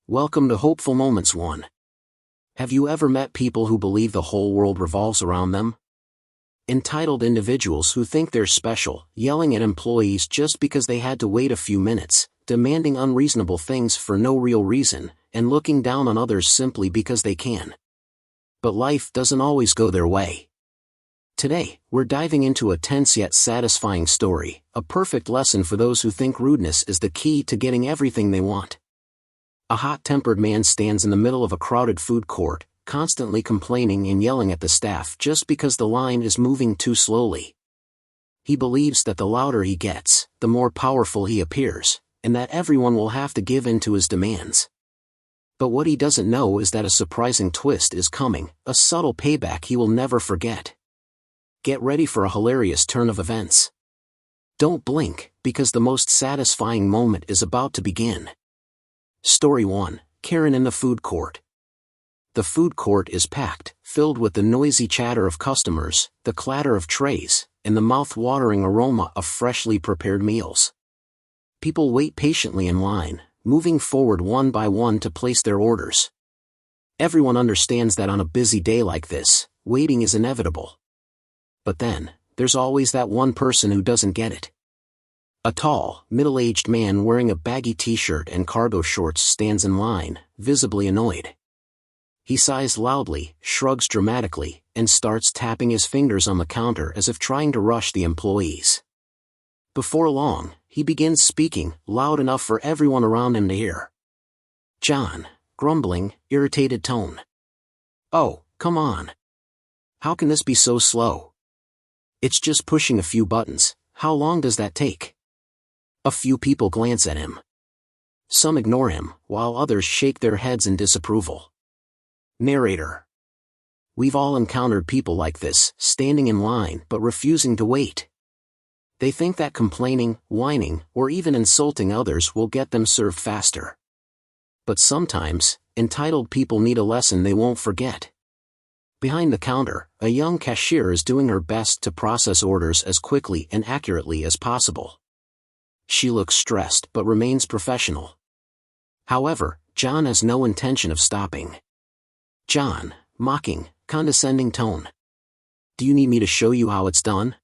Welcome to Hopeful Moments 1. Have you ever met people who believe the whole world revolves around them? Entitled individuals who think they're special, yelling at employees just because they had to wait a few minutes, demanding unreasonable things for no real reason, and looking down on others simply because they can. But life doesn't always go their way. Today, we're diving into a tense yet satisfying story, a perfect lesson for those who think rudeness is the key to getting everything they want. A hot-tempered man stands in the middle of a crowded food court, constantly complaining and yelling at the staff just because the line is moving too slowly. He believes that the louder he gets, the more powerful he appears, and that everyone will have to give in to his demands. But what he doesn't know is that a surprising twist is coming, a subtle payback he will never forget. Get ready for a hilarious turn of events. Don't blink, because the most satisfying moment is about to begin. Story 1, Karen in the food court. The food court is packed, filled with the noisy chatter of customers, the clatter of trays, and the mouth-watering aroma of freshly prepared meals. People wait patiently in line, moving forward one by one to place their orders. Everyone understands that on a busy day like this, waiting is inevitable. But then, there's always that one person who doesn't get it. A tall, middle-aged man wearing a baggy t-shirt and cargo shorts stands in line, visibly annoyed. He sighs loudly, shrugs dramatically, and starts tapping his fingers on the counter as if trying to rush the employees. Before long, he begins speaking, loud enough for everyone around him to hear. John, grumbling, irritated tone. Oh, come on. How can this be so slow? It's just pushing a few buttons, how long does that take? A few people glance at him. Some ignore him, while others shake their heads in disapproval. Narrator. We've all encountered people like this, standing in line but refusing to wait. They think that complaining, whining, or even insulting others will get them served faster. But sometimes, entitled people need a lesson they won't forget. Behind the counter, a young cashier is doing her best to process orders as quickly and accurately as possible. She looks stressed but remains professional. However, John has no intention of stopping. John, mocking, condescending tone. Do you need me to show you how it's done?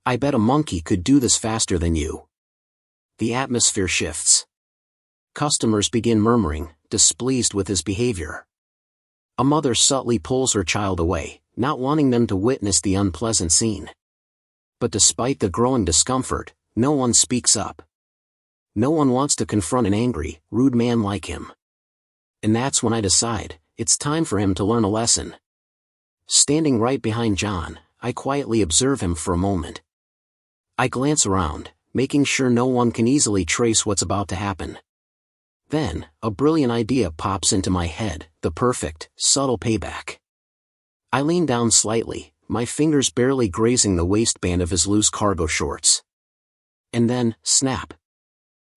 I bet a monkey could do this faster than you. The atmosphere shifts. Customers begin murmuring, displeased with his behavior. A mother subtly pulls her child away, not wanting them to witness the unpleasant scene. But despite the growing discomfort, no one speaks up. No one wants to confront an angry, rude man like him. And that's when I decide, it's time for him to learn a lesson. Standing right behind John, I quietly observe him for a moment. I glance around, making sure no one can easily trace what's about to happen. Then, a brilliant idea pops into my head, the perfect, subtle payback. I lean down slightly, my fingers barely grazing the waistband of his loose cargo shorts. And then, snap.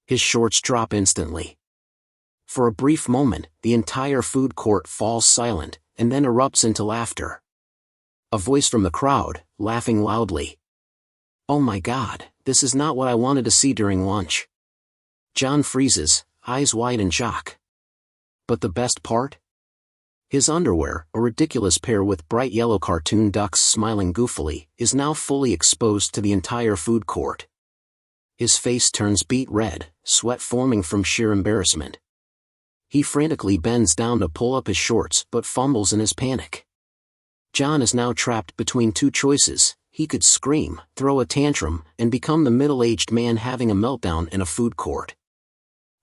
His shorts drop instantly. For a brief moment, the entire food court falls silent, and then erupts into laughter. A voice from the crowd, laughing loudly. Oh my God, this is not what I wanted to see during lunch. John freezes, eyes wide in shock. But the best part? His underwear, a ridiculous pair with bright yellow cartoon ducks smiling goofily, is now fully exposed to the entire food court. His face turns beet red, sweat forming from sheer embarrassment. He frantically bends down to pull up his shorts but fumbles in his panic. John is now trapped between two choices. He could scream, throw a tantrum, and become the middle-aged man having a meltdown in a food court.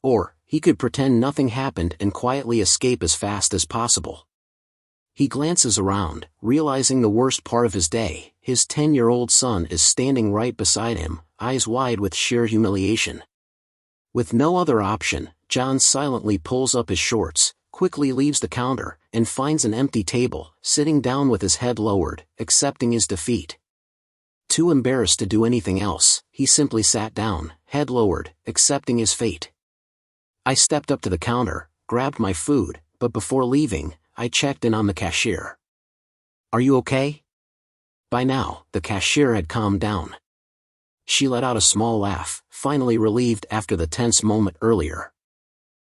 Or, he could pretend nothing happened and quietly escape as fast as possible. He glances around, realizing the worst part of his day, his 10-year-old son is standing right beside him, eyes wide with sheer humiliation. With no other option, John silently pulls up his shorts, quickly leaves the counter, and finds an empty table, sitting down with his head lowered, accepting his defeat. Too embarrassed to do anything else, he simply sat down, head lowered, accepting his fate. I stepped up to the counter, grabbed my food, but before leaving, I checked in on the cashier. Are you okay? By now, the cashier had calmed down. She let out a small laugh, finally relieved after the tense moment earlier.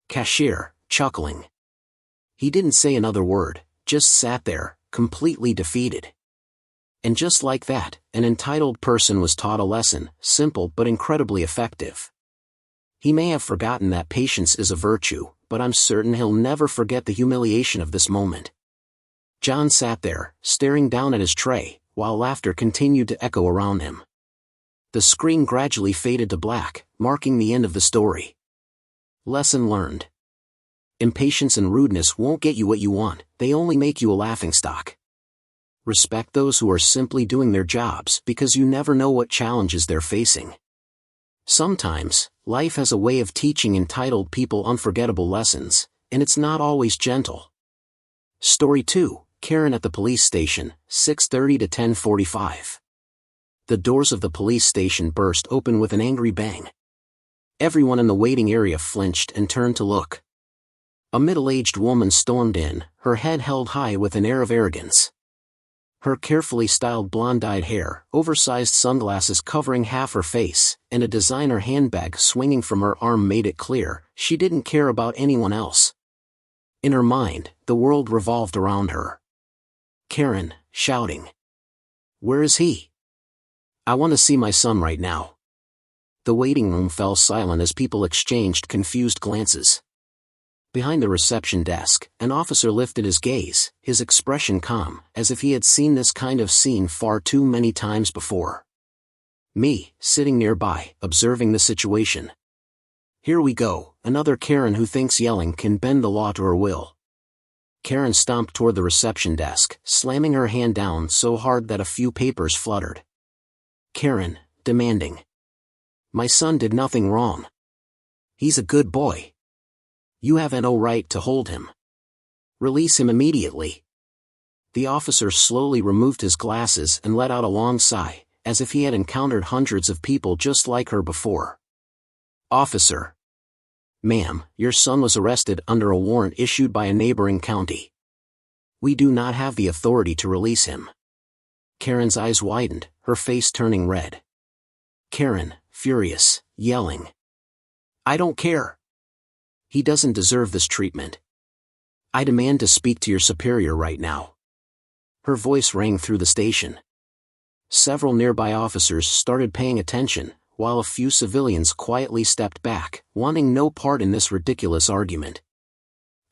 Cashier, chuckling. He didn't say another word, just sat there, completely defeated. And just like that, an entitled person was taught a lesson, simple but incredibly effective. He may have forgotten that patience is a virtue, but I'm certain he'll never forget the humiliation of this moment. John sat there, staring down at his tray, while laughter continued to echo around him. The screen gradually faded to black, marking the end of the story. Lesson learned. Impatience and rudeness won't get you what you want, they only make you a laughingstock. Respect those who are simply doing their jobs because you never know what challenges they're facing. Sometimes, life has a way of teaching entitled people unforgettable lessons, and it's not always gentle. Story 2, Karen at the police station, 6:30 to 10:45. The doors of the police station burst open with an angry bang. Everyone in the waiting area flinched and turned to look. A middle-aged woman stormed in, her head held high with an air of arrogance. Her carefully styled blonde-dyed hair, oversized sunglasses covering half her face, and a designer handbag swinging from her arm made it clear she didn't care about anyone else. In her mind, the world revolved around her. Karen, shouting. "Where is he? I want to see my son right now." The waiting room fell silent as people exchanged confused glances. Behind the reception desk, an officer lifted his gaze, his expression calm, as if he had seen this kind of scene far too many times before. Me, sitting nearby, observing the situation. Here we go, another Karen who thinks yelling can bend the law to her will. Karen stomped toward the reception desk, slamming her hand down so hard that a few papers fluttered. Karen, demanding. "My son did nothing wrong. He's a good boy. You have no right to hold him. Release him immediately." The officer slowly removed his glasses and let out a long sigh, as if he had encountered hundreds of people just like her before. "Officer. Ma'am, your son was arrested under a warrant issued by a neighboring county. We do not have the authority to release him." Karen's eyes widened, her face turning red. Karen, furious, yelling. "I don't care. He doesn't deserve this treatment. I demand to speak to your superior right now." Her voice rang through the station. Several nearby officers started paying attention, while a few civilians quietly stepped back, wanting no part in this ridiculous argument.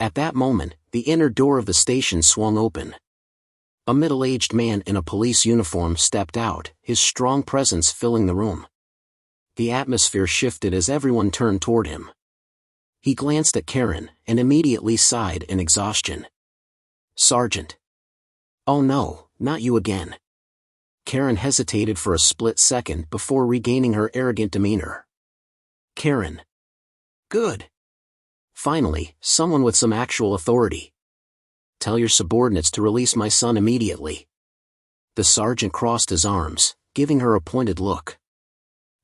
At that moment, the inner door of the station swung open. A middle-aged man in a police uniform stepped out, his strong presence filling the room. The atmosphere shifted as everyone turned toward him. He glanced at Karen, and immediately sighed in exhaustion. "Sergeant." "Oh no, not you again." Karen hesitated for a split second before regaining her arrogant demeanor. Karen. "Good. Finally, someone with some actual authority. Tell your subordinates to release my son immediately." The sergeant crossed his arms, giving her a pointed look.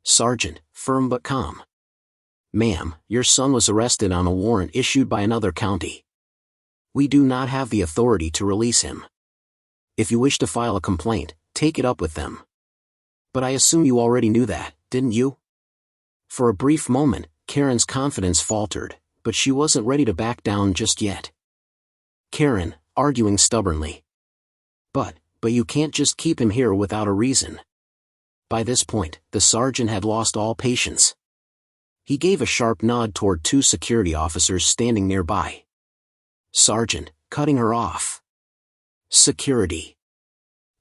Sergeant, firm but calm. "Ma'am, your son was arrested on a warrant issued by another county. We do not have the authority to release him. If you wish to file a complaint, take it up with them." "But I assume you already knew that, didn't you?" For a brief moment, Karen's confidence faltered, but she wasn't ready to back down just yet. Karen, arguing stubbornly. But you can't just keep him here without a reason." By this point, the sergeant had lost all patience. He gave a sharp nod toward two security officers standing nearby. "Sergeant," cutting her off. "Security."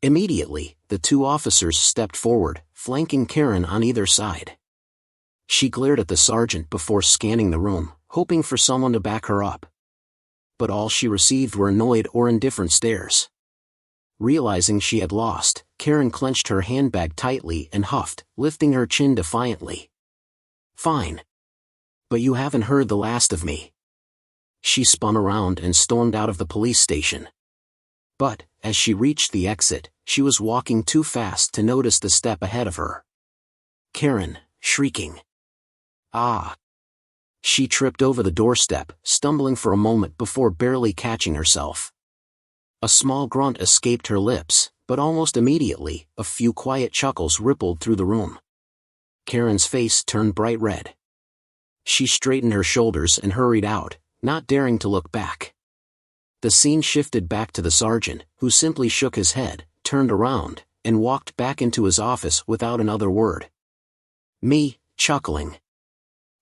Immediately, the two officers stepped forward, flanking Karen on either side. She glared at the sergeant before scanning the room, hoping for someone to back her up. But all she received were annoyed or indifferent stares. Realizing she had lost, Karen clenched her handbag tightly and huffed, lifting her chin defiantly. "Fine. But you haven't heard the last of me." She spun around and stormed out of the police station. But, as she reached the exit, she was walking too fast to notice the step ahead of her. Karen, shrieking. "Ah!" She tripped over the doorstep, stumbling for a moment before barely catching herself. A small grunt escaped her lips, but almost immediately, a few quiet chuckles rippled through the room. Karen's face turned bright red. She straightened her shoulders and hurried out, not daring to look back. The scene shifted back to the sergeant, who simply shook his head, turned around, and walked back into his office without another word. Me, chuckling.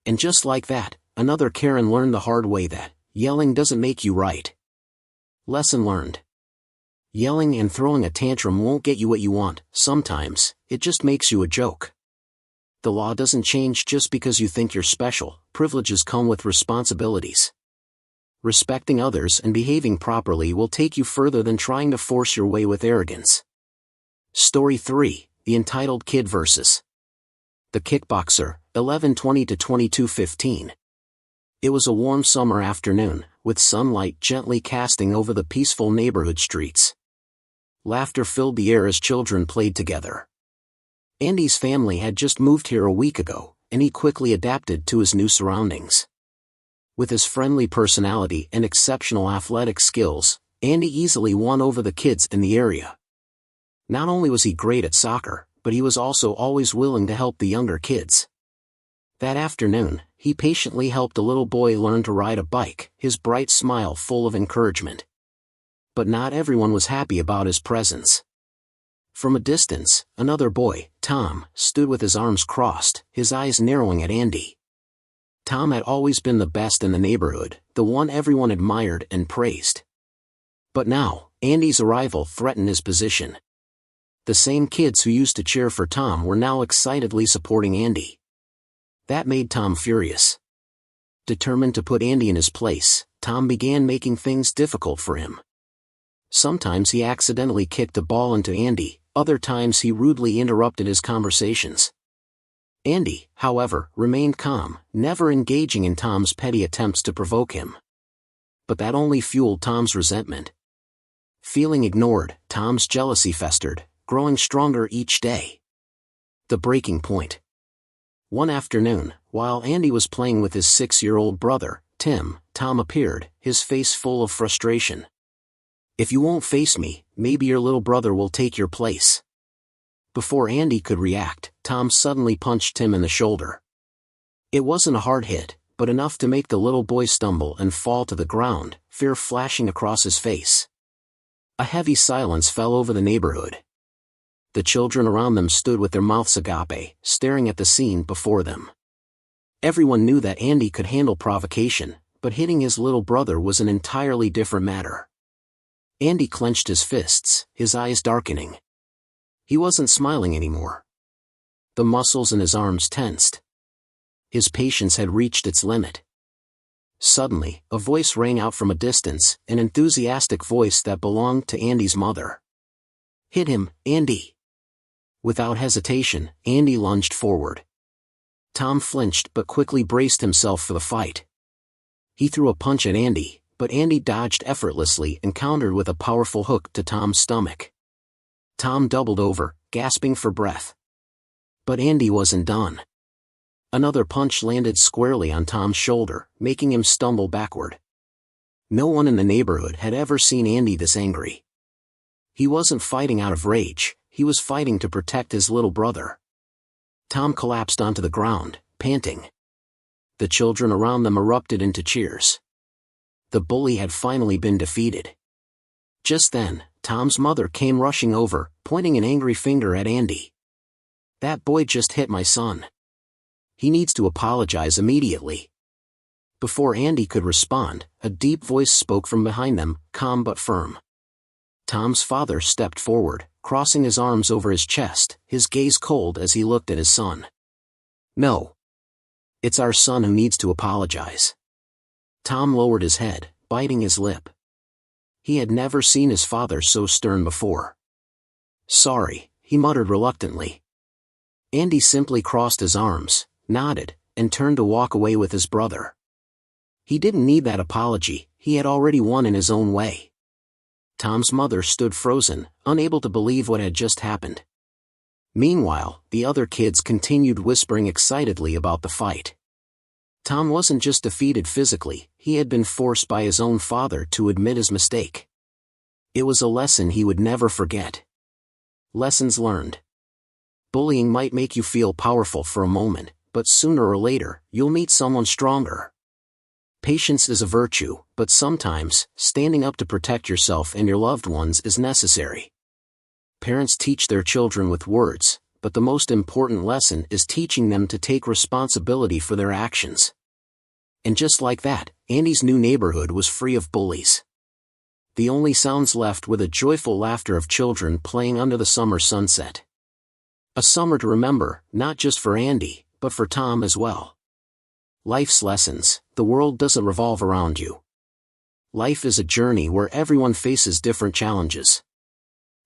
And just like that, another Karen learned the hard way that yelling doesn't make you right. Lesson learned. Yelling and throwing a tantrum won't get you what you want. Sometimes, it just makes you a joke. The law doesn't change just because you think you're special. Privileges come with responsibilities. Respecting others and behaving properly will take you further than trying to force your way with arrogance. Story 3, The Entitled Kid vs. The Kickboxer, 11/20/2215. It was a warm summer afternoon, with sunlight gently casting over the peaceful neighborhood streets. Laughter filled the air as children played together. Andy's family had just moved here a week ago, and he quickly adapted to his new surroundings. With his friendly personality and exceptional athletic skills, Andy easily won over the kids in the area. Not only was he great at soccer, but he was also always willing to help the younger kids. That afternoon, he patiently helped a little boy learn to ride a bike, his bright smile full of encouragement. But not everyone was happy about his presence. From a distance, another boy, Tom, stood with his arms crossed, his eyes narrowing at Andy. Tom had always been the best in the neighborhood, the one everyone admired and praised. But now, Andy's arrival threatened his position. The same kids who used to cheer for Tom were now excitedly supporting Andy. That made Tom furious. Determined to put Andy in his place, Tom began making things difficult for him. Sometimes he accidentally kicked a ball into Andy, other times he rudely interrupted his conversations. Andy, however, remained calm, never engaging in Tom's petty attempts to provoke him. But that only fueled Tom's resentment. Feeling ignored, Tom's jealousy festered, growing stronger each day. The breaking point. One afternoon, while Andy was playing with his 6-year-old brother, Tim, Tom appeared, his face full of frustration. "If you won't face me, maybe your little brother will take your place." Before Andy could react, Tom suddenly punched Tim in the shoulder. It wasn't a hard hit, but enough to make the little boy stumble and fall to the ground, fear flashing across his face. A heavy silence fell over the neighborhood. The children around them stood with their mouths agape, staring at the scene before them. Everyone knew that Andy could handle provocation, but hitting his little brother was an entirely different matter. Andy clenched his fists, his eyes darkening. He wasn't smiling anymore. The muscles in his arms tensed. His patience had reached its limit. Suddenly, a voice rang out from a distance, an enthusiastic voice that belonged to Andy's mother. "Hit him, Andy." Without hesitation, Andy lunged forward. Tom flinched but quickly braced himself for the fight. He threw a punch at Andy, but Andy dodged effortlessly and countered with a powerful hook to Tom's stomach. Tom doubled over, gasping for breath. But Andy wasn't done. Another punch landed squarely on Tom's shoulder, making him stumble backward. No one in the neighborhood had ever seen Andy this angry. He wasn't fighting out of rage, he was fighting to protect his little brother. Tom collapsed onto the ground, panting. The children around them erupted into cheers. The bully had finally been defeated. Just then, Tom's mother came rushing over, pointing an angry finger at Andy. "That boy just hit my son. He needs to apologize immediately." Before Andy could respond, a deep voice spoke from behind them, calm but firm. Tom's father stepped forward, crossing his arms over his chest, his gaze cold as he looked at his son. "No. It's our son who needs to apologize." Tom lowered his head, biting his lip. He had never seen his father so stern before. "Sorry," he muttered reluctantly. Andy simply crossed his arms, nodded, and turned to walk away with his brother. He didn't need that apology, he had already won in his own way. Tom's mother stood frozen, unable to believe what had just happened. Meanwhile, the other kids continued whispering excitedly about the fight. Tom wasn't just defeated physically, he had been forced by his own father to admit his mistake. It was a lesson he would never forget. Lessons learned. Bullying might make you feel powerful for a moment, but sooner or later, you'll meet someone stronger. Patience is a virtue, but sometimes, standing up to protect yourself and your loved ones is necessary. Parents teach their children with words, but the most important lesson is teaching them to take responsibility for their actions. And just like that, Andy's new neighborhood was free of bullies. The only sounds left were the joyful laughter of children playing under the summer sunset. A summer to remember, not just for Andy, but for Tom as well. Life's lessons: the world doesn't revolve around you. Life is a journey where everyone faces different challenges.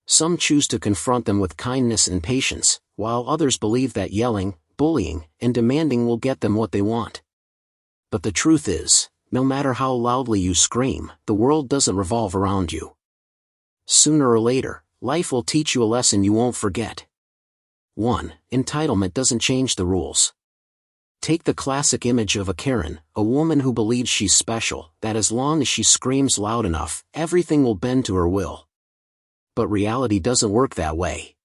Some choose to confront them with kindness and patience, while others believe that yelling, bullying, and demanding will get them what they want. But the truth is, no matter how loudly you scream, the world doesn't revolve around you. Sooner or later, life will teach you a lesson you won't forget. 1. Entitlement doesn't change the rules. Take the classic image of a Karen, a woman who believes she's special, that as long as she screams loud enough, everything will bend to her will. But reality doesn't work that way.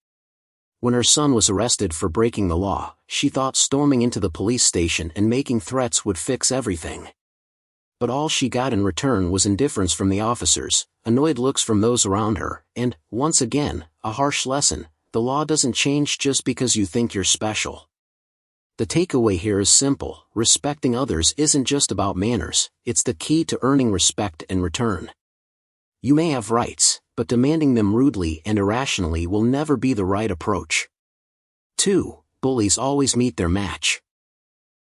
When her son was arrested for breaking the law, she thought storming into the police station and making threats would fix everything. But all she got in return was indifference from the officers, annoyed looks from those around her, and, once again, a harsh lesson: the law doesn't change just because you think you're special. The takeaway here is simple: respecting others isn't just about manners, it's the key to earning respect in return. You may have rights, but demanding them rudely and irrationally will never be the right approach. 2. Bullies always meet their match.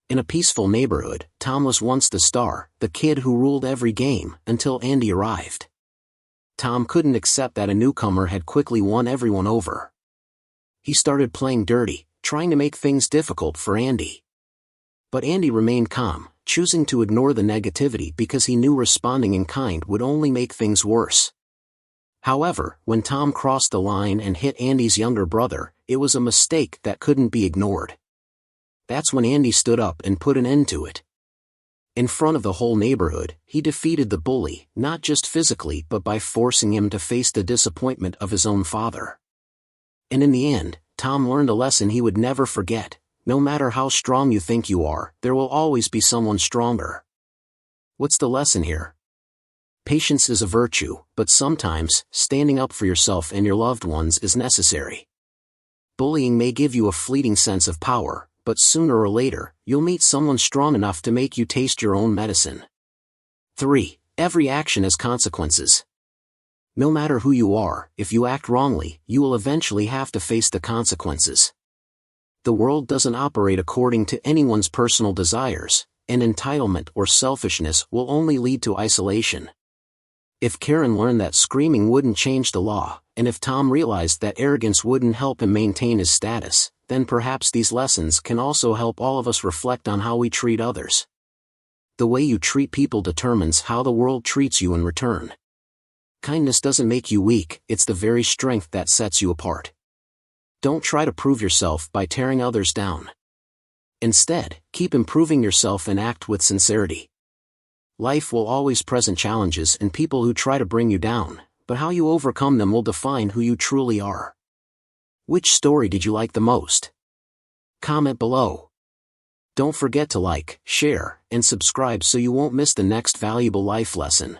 In a peaceful neighborhood, Tom was once the star, the kid who ruled every game, until Andy arrived. Tom couldn't accept that a newcomer had quickly won everyone over. He started playing dirty, trying to make things difficult for Andy. But Andy remained calm, choosing to ignore the negativity because he knew responding in kind would only make things worse. However, when Tom crossed the line and hit Andy's younger brother, it was a mistake that couldn't be ignored. That's when Andy stood up and put an end to it. In front of the whole neighborhood, he defeated the bully, not just physically but by forcing him to face the disappointment of his own father. And in the end, Tom learned a lesson he would never forget: no matter how strong you think you are, there will always be someone stronger. What's the lesson here? Patience is a virtue, but sometimes, standing up for yourself and your loved ones is necessary. Bullying may give you a fleeting sense of power, but sooner or later, you'll meet someone strong enough to make you taste your own medicine. 3. Every action has consequences. No matter who you are, if you act wrongly, you will eventually have to face the consequences. The world doesn't operate according to anyone's personal desires, and entitlement or selfishness will only lead to isolation. If Karen learned that screaming wouldn't change the law, and if Tom realized that arrogance wouldn't help him maintain his status, then perhaps these lessons can also help all of us reflect on how we treat others. The way you treat people determines how the world treats you in return. Kindness doesn't make you weak, it's the very strength that sets you apart. Don't try to prove yourself by tearing others down. Instead, keep improving yourself and act with sincerity. Life will always present challenges and people who try to bring you down, but how you overcome them will define who you truly are. Which story did you like the most? Comment below. Don't forget to like, share, and subscribe so you won't miss the next valuable life lesson.